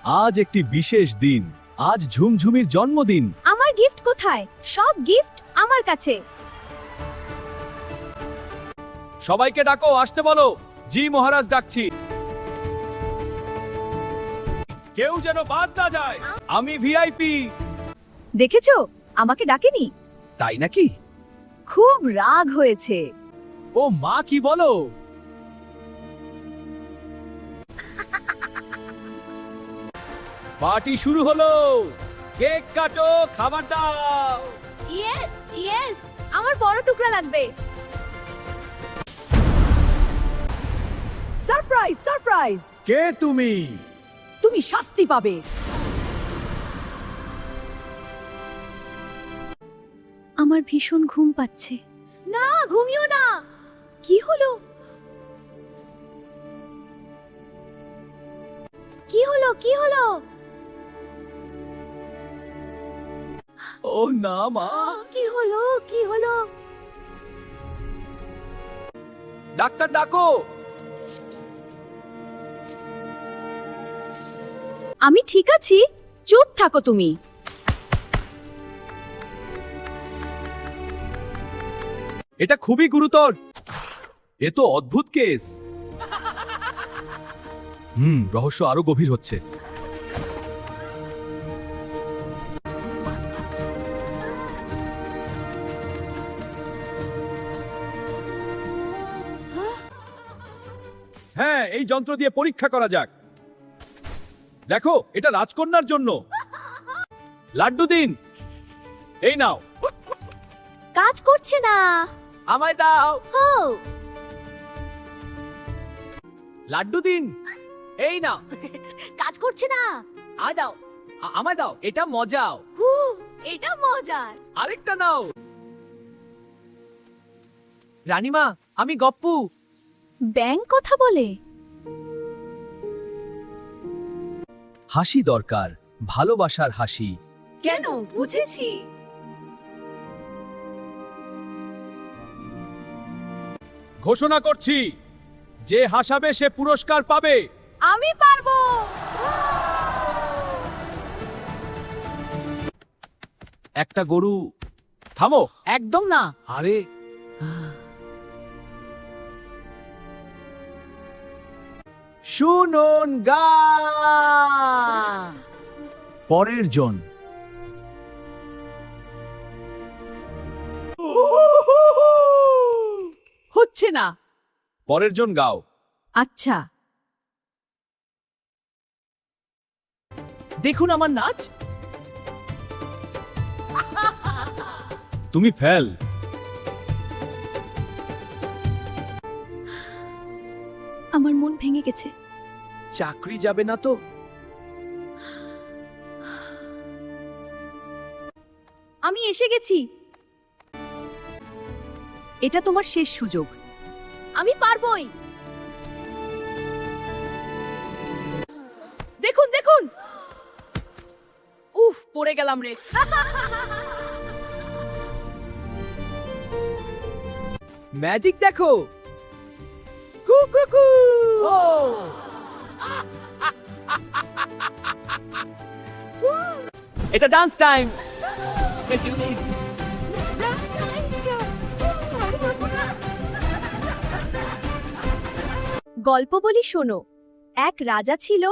আজ একটি বিশেষ দিন। আজ ঝুমঝুমির জন্মদিন। আমার গিফট কোথায়? সব গিফট আমার কাছে। সবাইকে ডাকো, আসতে বলো। জি মহারাজ ডাকছি। কেউ যেন বাদ না যায়। আমি ভিআইপি। দেখেছো, আমাকে ডাকেনি। তাই নাকি? খুব রাগ হয়েছে। ও মা, কি বলো? পার্টি শুরু হলো। কেক কাটো, খাবার দাও। ইয়েস ইয়েস, আমার বড় টুকরা লাগবে। সারপ্রাইজ সারপ্রাইজ, কে তুমি? তুমি শাস্তি পাবে। আমার ভীষণ ঘুম পাচ্ছে। না, ঘুমিও না। কি হলো? কি হলো? কি হলো? ও না মা। কি হলো? কি হলো? ডাক্তার ডাকো। আমি ঠিক আছি, চুপ থাকো তুমি। এটা খুবই গুরুতর। এ তো অদ্ভুত কেস। রহস্য আরো গভীর হচ্ছে। হ্যাঁ, এই যন্ত্র দিয়ে পরীক্ষা করা যাক। দেখো, এটা রাজকন্যার জন্য। লাড্ডু দিন। এই নাও। কাজ করছে না। আমায় দাও। হো, লাড্ডু দিন। এই নাও। কাজ করছে না। আমায় দাও। আমায় দাও, এটা মজাও। হু, এটা মজার। আরেকটা নাও। রানীমা, আমি গপ্পু। ব্যাং কথা বলে। হাসি দরকার, ভালোবাসার হাসি। কেন? বুঝেছি। ঘোষণা করছি, যে হাসাবে সে পুরস্কার পাবে। আমি পারবো। একটা গরু। থামো। একদম না। আরে, শুনুন গা। পরের জন। হচ্ছে না। পরের জন গাও। আচ্ছা, দেখুন আমার নাচ। তুমি ফেল। আমার মন ভেঙে গেছে। চাকরি যাবে না তো? আমি এসে গেছি। এটা তোমার শেষ সুযোগ। আমি পারবোই। দেখুন দেখুন। উফ, পড়ে গেলাম রে। ম্যাজিক দেখো। কু কু কু। এটা ডান্স টাইম। গল্প বলি, শোনো। এক রাজা ছিল।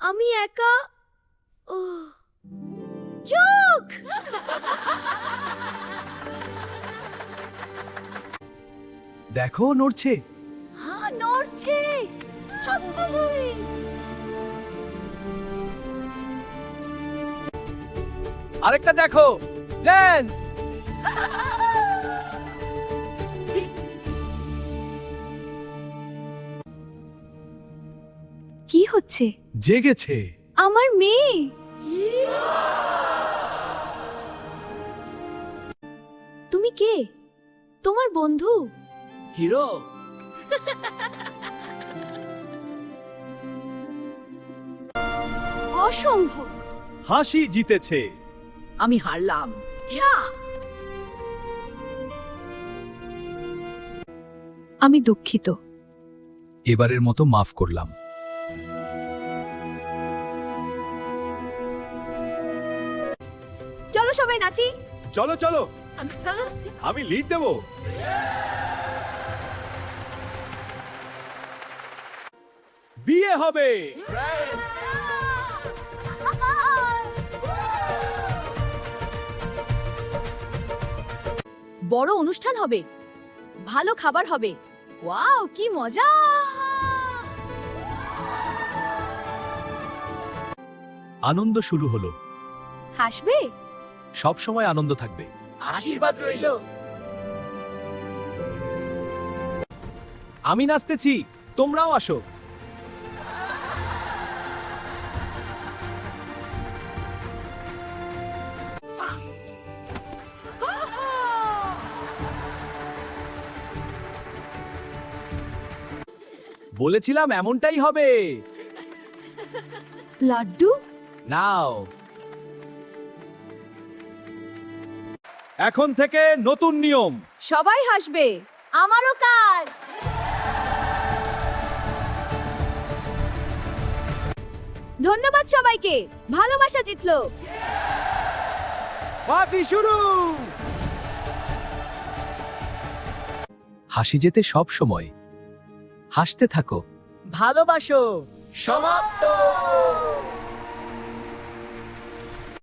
আমি একা। চোখ। দেখো, নড়ছে। হ্যাঁ, নড়ছে। আরেকটা দেখো। ড্যান্স। কি হচ্ছে? জেগেছে। আমার মেয়ে। তুমি কে? তোমার বন্ধু? হিরো। অসম্ভব। হাসি জিতেছে। আমি হারলাম। আমি দুঃখিত। এবারের মতো মাফ করলাম। চলো সবাই নাচি। চলো চলো, আমি লিড দেব। বিয়ে হবে। বড় অনুষ্ঠান হবে, ভালো খাবার হবে। ওয়াও, কি মজা! আনন্দ শুরু হলো। হাসবে? সব সময় আনন্দ থাকবে। আশীর্বাদ রইল। আমি নাচতেছি, তোমরাও আসো। বলেছিলাম এমনটাই হবে। লাড্ডু? নাও। এখন থেকে নতুন নিয়ম। সবাই হাসবে, আমারও কাজ। ধন্যবাদ সবাইকে, ভালোবাসা জিতলো। পার্টি শুরু। হাসি যেতে সব সময়। হাসতে থাকো। ভালোবাসো। সমাপ্ত।